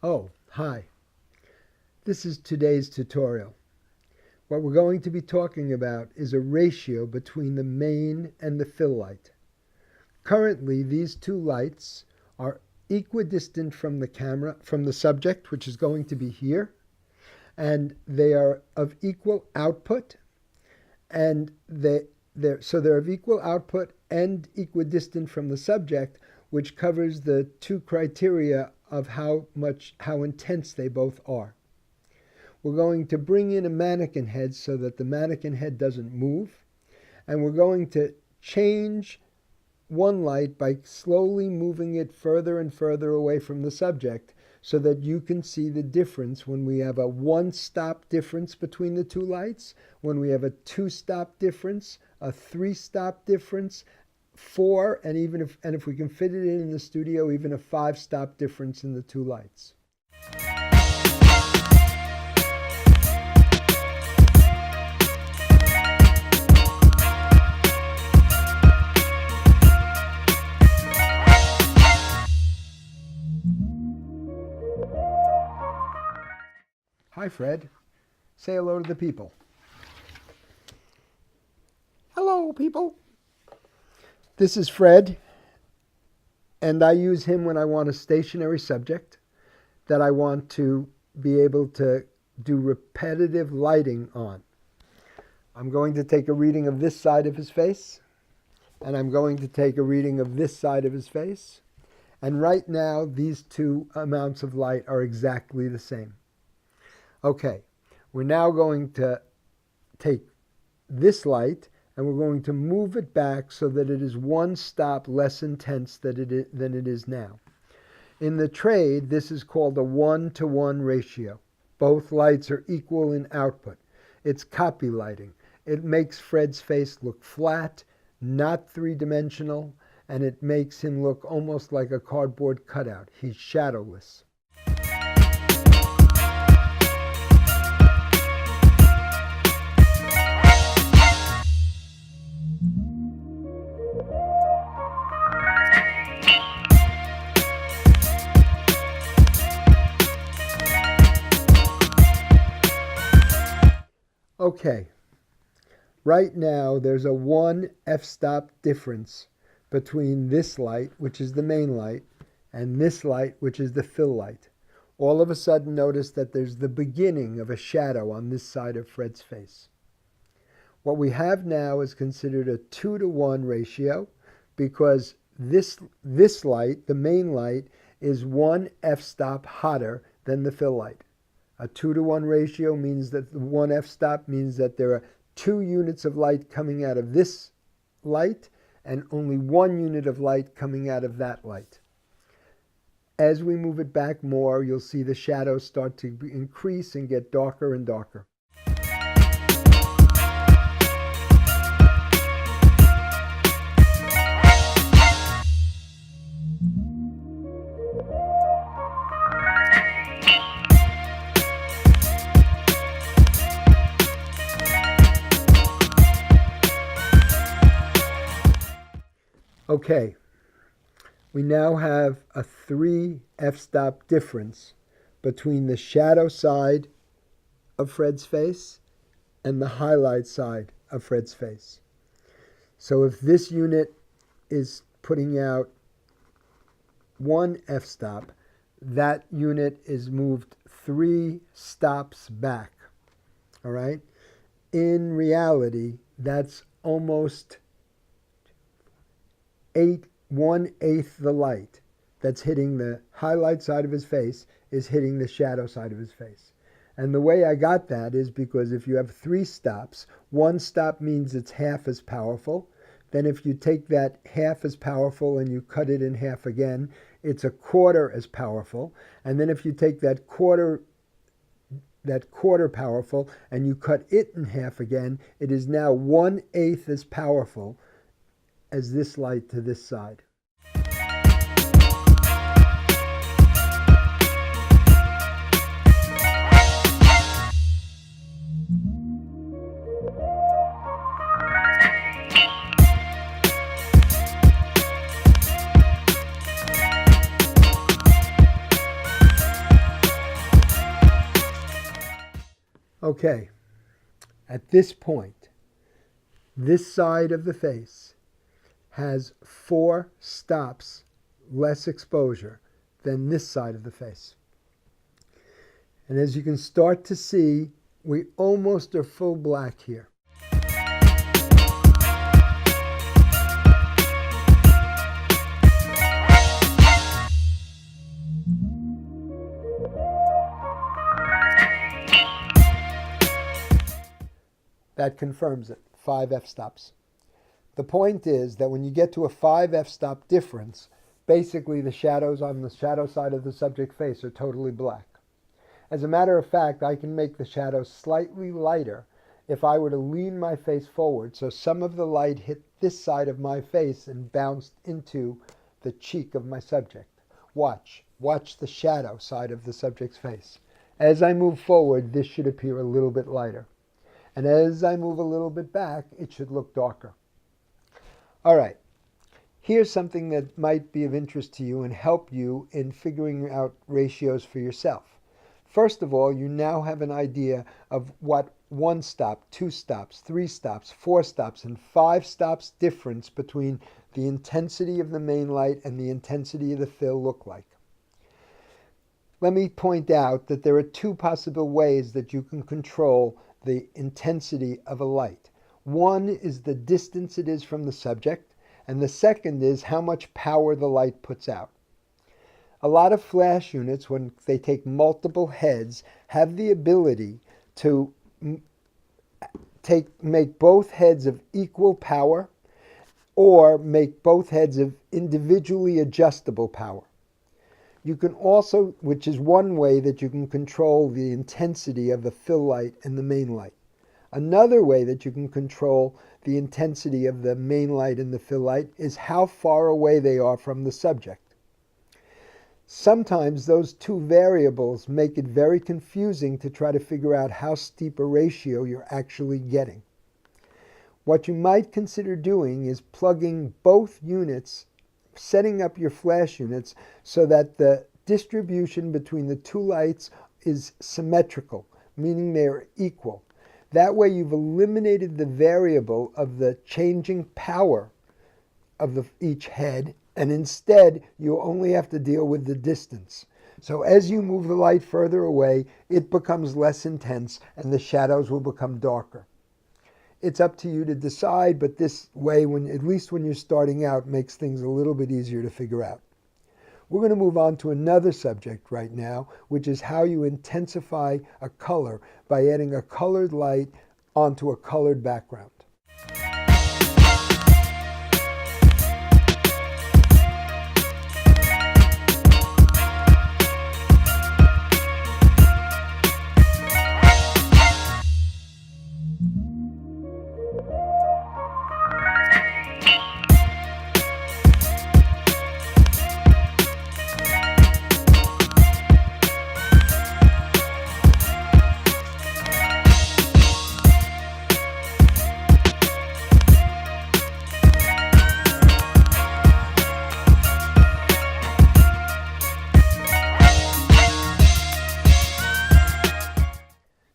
Oh, hi. This is today's tutorial. What we're going to be talking about is a ratio between the main and the fill light. Currently, these two lights are equidistant from the subject, which is going to be here, and they are of equal output, and they're of equal output and equidistant from the subject, which covers the two criteria of how intense they both are. We're going to bring in a mannequin head so that the mannequin head doesn't move, and we're going to change one light by slowly moving it further and further away from the subject so that you can see the difference when we have a one-stop difference between the two lights, when we have a two-stop difference, a three-stop difference, four, and if we can fit it in the studio, even a five-stop difference in the two lights. Hi, Fred. Say hello to the people. Hello, people. This is Fred, and I use him when I want a stationary subject that I want to be able to do repetitive lighting on. I'm going to take a reading of this side of his face, and I'm going to take a reading of this side of his face, and right now these two amounts of light are exactly the same. Okay, we're now going to take this light and we're going to move it back so that it is one stop less intense than it is now. In the trade, this is called a 1-to-1 ratio. Both lights are equal in output. It's copy lighting. It makes Fred's face look flat, not three-dimensional, and it makes him look almost like a cardboard cutout. He's shadowless. Okay, right now there's a 1 f-stop difference between this light, which is the main light, and this light, which is the fill light. All of a sudden notice that there's the beginning of a shadow on this side of Fred's face. What we have now is considered a 2-to-1 ratio because this light, the main light, is 1 f-stop hotter than the fill light. A 2-to-1 ratio means that the 1 f-stop means that there are 2 units of light coming out of this light and only 1 unit of light coming out of that light. As we move it back more, you'll see the shadows start to increase and get darker and darker. Okay, we now have a 3 f-stop difference between the shadow side of Fred's face and the highlight side of Fred's face. So if this unit is putting out 1 f-stop, that unit is moved 3 stops back. All right? In reality, that's almost 1/8 the light that's hitting the highlight side of his face is hitting the shadow side of his face. And the way I got that is because if you have 3 stops, 1 stop means it's half as powerful. Then if you take that half as powerful and you cut it in half again, it's a quarter as powerful. And then if you take that quarter powerful and you cut it in half again, it is now 1/8 as powerful as this light to this side. Okay, at this point, this side of the face has 4 stops less exposure than this side of the face. And as you can start to see, we almost are full black here. That confirms it, 5 f-stops. The point is that when you get to a 5 f-stop difference, basically the shadows on the shadow side of the subject face are totally black. As a matter of fact, I can make the shadows slightly lighter if I were to lean my face forward so some of the light hit this side of my face and bounced into the cheek of my subject. Watch the shadow side of the subject's face. As I move forward, this should appear a little bit lighter. And as I move a little bit back, it should look darker. All right, here's something that might be of interest to you and help you in figuring out ratios for yourself. First of all, you now have an idea of what 1 stop, 2 stops, 3 stops, 4 stops, and 5 stops difference between the intensity of the main light and the intensity of the fill look like. Let me point out that there are 2 possible ways that you can control the intensity of a light. One is the distance it is from the subject, and the second is how much power the light puts out. A lot of flash units, when they take multiple heads, have the ability to make both heads of equal power or make both heads of individually adjustable power. You can also, which is one way that you can control the intensity of the fill light and the main light. Another way that you can control the intensity of the main light and the fill light is how far away they are from the subject. Sometimes those 2 variables make it very confusing to try to figure out how steep a ratio you're actually getting. What you might consider doing is plugging both units, setting up your flash units so that the distribution between the 2 lights is symmetrical, meaning they are equal. That way you've eliminated the variable of the changing power of each head, and instead you only have to deal with the distance. So as you move the light further away, it becomes less intense and the shadows will become darker. It's up to you to decide, but this way, at least when you're starting out, makes things a little bit easier to figure out. We're going to move on to another subject right now, which is how you intensify a color by adding a colored light onto a colored background.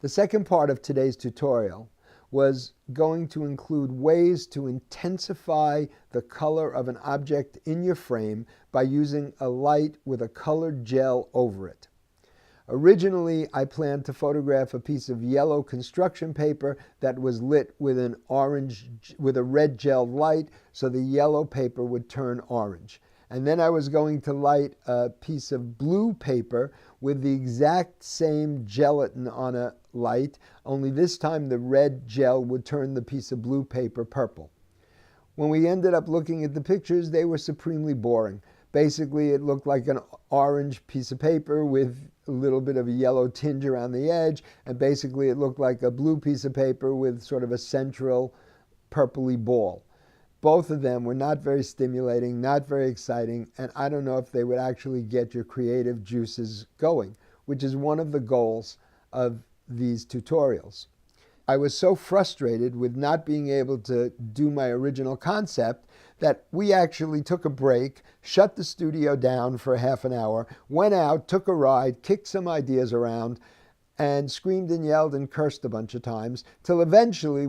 The second part of today's tutorial was going to include ways to intensify the color of an object in your frame by using a light with a colored gel over it. Originally, I planned to photograph a piece of yellow construction paper that was lit with a red gel light, so the yellow paper would turn orange. And then I was going to light a piece of blue paper with the exact same gelatin on a light, only this time the red gel would turn the piece of blue paper purple. When we ended up looking at the pictures, they were supremely boring. Basically, it looked like an orange piece of paper with a little bit of a yellow tinge around the edge, and basically it looked like a blue piece of paper with sort of a central purpley ball. Both of them were not very stimulating, not very exciting, and I don't know if they would actually get your creative juices going, which is one of the goals of these tutorials. I was so frustrated with not being able to do my original concept that we actually took a break, shut the studio down for half an hour, went out, took a ride, kicked some ideas around, and screamed and yelled and cursed a bunch of times, till eventually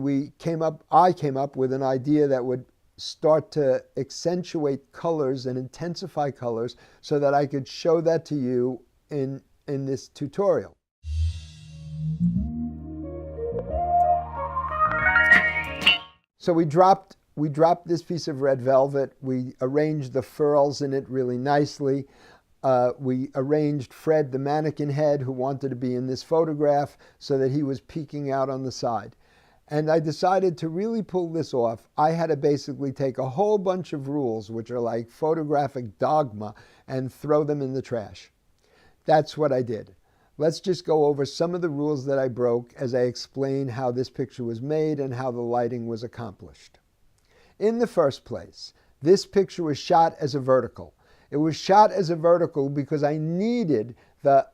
I came up with an idea that would start to accentuate colors and intensify colors so that I could show that to you in this tutorial. So we dropped this piece of red velvet. We arranged the furls in it really nicely. We arranged Fred, the mannequin head, who wanted to be in this photograph, so that he was peeking out on the side. And I decided to really pull this off. I had to basically take a whole bunch of rules, which are like photographic dogma, and throw them in the trash. That's what I did. Let's just go over some of the rules that I broke as I explain how this picture was made and how the lighting was accomplished. In the first place, this picture was shot as a vertical. It was shot as a vertical because I needed the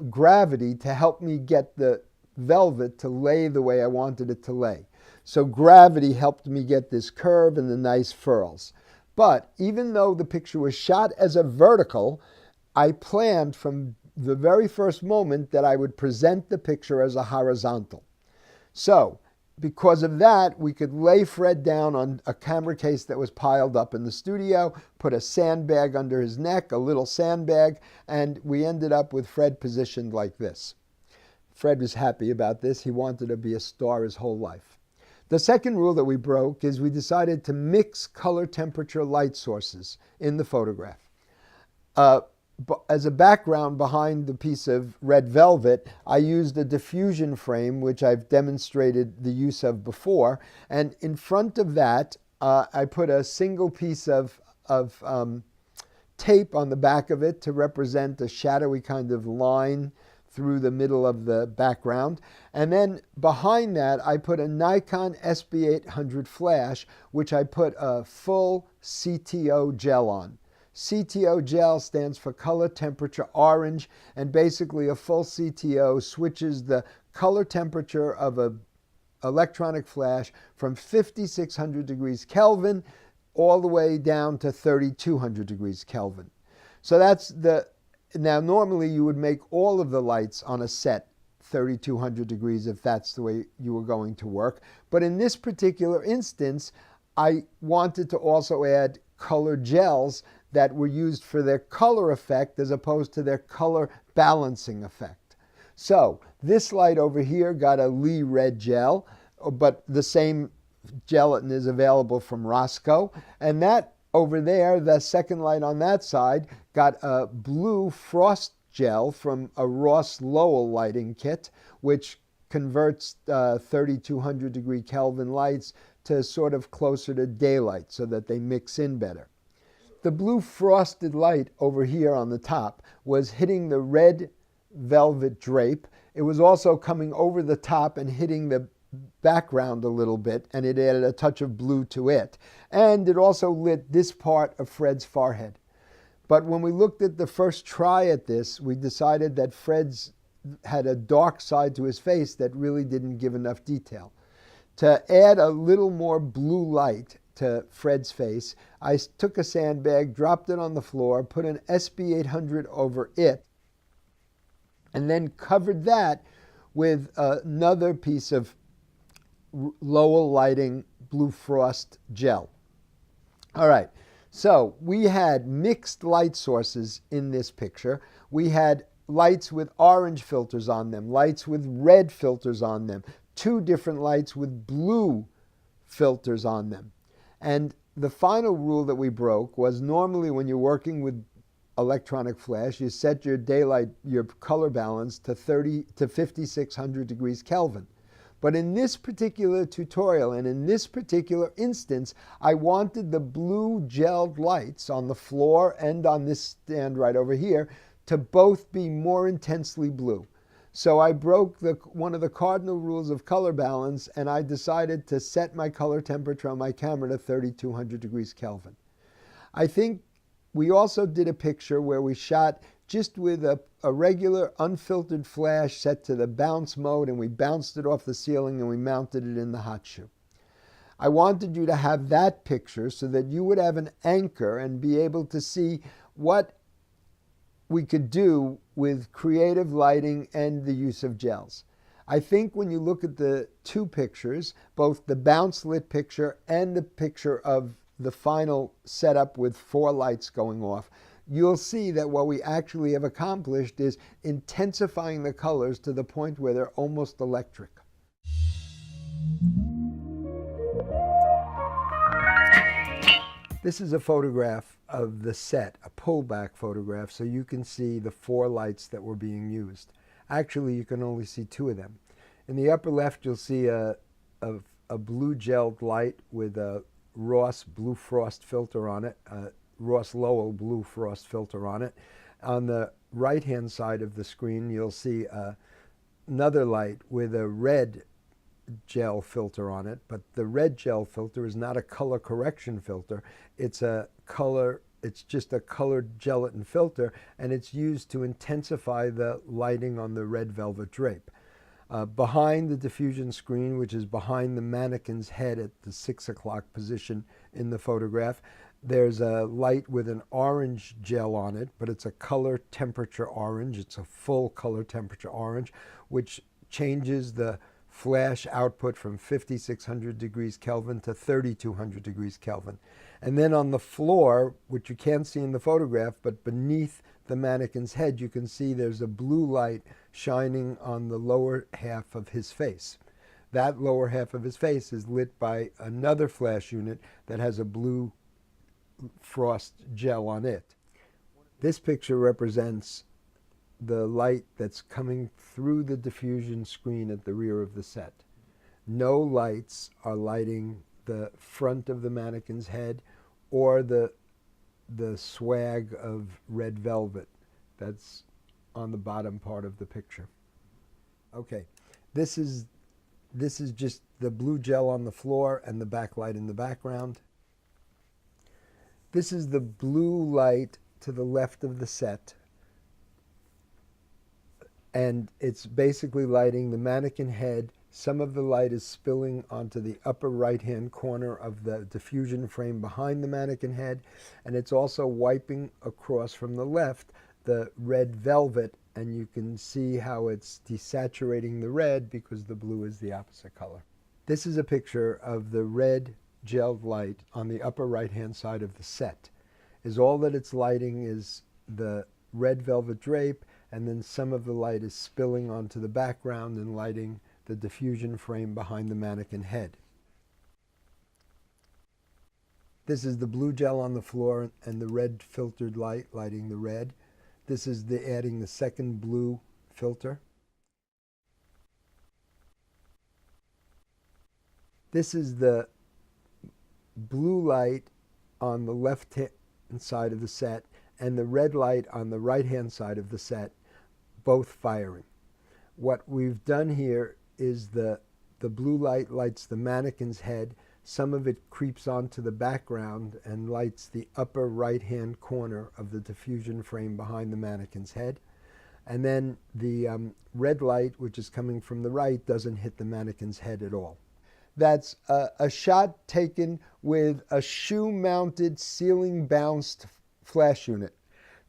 gravity to help me get the velvet to lay the way I wanted it to lay. So gravity helped me get this curve and the nice furls. But even though the picture was shot as a vertical, I planned from the very first moment that I would present the picture as a horizontal. So because of that, we could lay Fred down on a camera case that was piled up in the studio, put a sandbag under his neck, a little sandbag, and we ended up with Fred positioned like this. Fred was happy about this. He wanted to be a star his whole life. The second rule that we broke is we decided to mix color, temperature, light sources in the photograph. As a background behind the piece of red velvet, I used a diffusion frame, which I've demonstrated the use of before. And in front of that, I put a single piece of tape on the back of it to represent a shadowy kind of line through the middle of the background. And then behind that, I put a Nikon SB800 flash, which I put a full CTO gel on. CTO gel stands for color temperature orange, and basically a full CTO switches the color temperature of an electronic flash from 5600 degrees Kelvin all the way down to 3200 degrees Kelvin. So now normally you would make all of the lights on a set 3200 degrees if that's the way you were going to work. But in this particular instance, I wanted to also add color gels that were used for their color effect as opposed to their color balancing effect. So this light over here got a Lee red gel, but the same gelatin is available from Roscoe. And that over there, the second light on that side, got a blue frost gel from a Ross Lowell lighting kit, which converts 3200 degree Kelvin lights to sort of closer to daylight so that they mix in better. The blue frosted light over here on the top was hitting the red velvet drape. It was also coming over the top and hitting the background a little bit, and it added a touch of blue to it. And it also lit this part of Fred's forehead. But when we looked at the first try at this, we decided that Fred's had a dark side to his face that really didn't give enough detail. To add a little more blue light to Fred's face, I took a sandbag, dropped it on the floor, put an SB800 over it, and then covered that with another piece of Lowell Lighting Blue Frost gel. All right, so we had mixed light sources in this picture. We had lights with orange filters on them, lights with red filters on them, two different lights with blue filters on them. And the final rule that we broke was normally when you're working with electronic flash, you set your daylight, your color balance to 5600 degrees Kelvin. But in this particular tutorial and in this particular instance, I wanted the blue gelled lights on the floor and on this stand right over here to both be more intensely blue. So I broke one of the cardinal rules of color balance, and I decided to set my color temperature on my camera to 3200 degrees Kelvin. I think we also did a picture where we shot just with a regular unfiltered flash set to the bounce mode, and we bounced it off the ceiling and we mounted it in the hot shoe. I wanted you to have that picture so that you would have an anchor and be able to see what we could do with creative lighting and the use of gels. I think when you look at the two pictures, both the bounce lit picture and the picture of the final setup with 4 lights going off, you'll see that what we actually have accomplished is intensifying the colors to the point where they're almost electric. This is a photograph of the set, a pullback photograph, so you can see the 4 lights that were being used. Actually, you can only see 2 of them. In the upper left, you'll see a blue gelled light with a Ross Blue Frost filter on it, a Ross Lowell Blue Frost filter on it. On the right-hand side of the screen, you'll see another light with a red gel filter on it, but the red gel filter is not a color correction filter. It's just a colored gelatin filter, and it's used to intensify the lighting on the red velvet drape. Behind the diffusion screen, which is behind the mannequin's head at the 6 o'clock position in the photograph, there's a light with an orange gel on it, but it's a color temperature orange. It's a full color temperature orange, which changes the flash output from 5600 degrees Kelvin to 3200 degrees Kelvin. And then on the floor, which you can't see in the photograph, but beneath the mannequin's head, you can see there's a blue light shining on the lower half of his face. That lower half of his face is lit by another flash unit that has a blue frost gel on it. This picture represents the light that's coming through the diffusion screen at the rear of the set. No lights are lighting the front of the mannequin's head or the swag of red velvet that's on the bottom part of the picture. Okay, this is just the blue gel on the floor and the backlight in the background. This is the blue light to the left of the set, and it's basically lighting the mannequin head. Some of the light is spilling onto the upper right-hand corner of the diffusion frame behind the mannequin head, and it's also wiping across from the left the red velvet, and you can see how it's desaturating the red because the blue is the opposite color. This is a picture of the red gelled light on the upper right-hand side of the set. All that it's lighting is the red velvet drape, and then some of the light is spilling onto the background and lighting the diffusion frame behind the mannequin head. This is the blue gel on the floor and the red filtered light lighting the red. This is adding the second blue filter. This is the blue light on the left-hand side of the set and the red light on the right-hand side of the set, both firing. What we've done here is the blue light lights the mannequin's head. Some of it creeps onto the background and lights the upper right-hand corner of the diffusion frame behind the mannequin's head. And then the red light, which is coming from the right, doesn't hit the mannequin's head at all. That's a shot taken with a shoe-mounted, ceiling-bounced flash unit.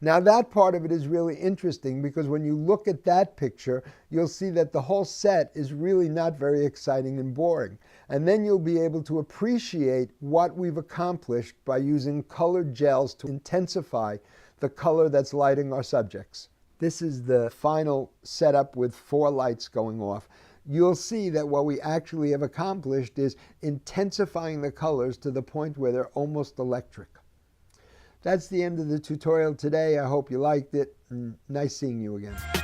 Now that part of it is really interesting because when you look at that picture, you'll see that the whole set is really not very exciting and boring. And then you'll be able to appreciate what we've accomplished by using colored gels to intensify the color that's lighting our subjects. This is the final setup with 4 lights going off. You'll see that what we actually have accomplished is intensifying the colors to the point where they're almost electric. That's the end of the tutorial today. I hope you liked it. Nice seeing you again.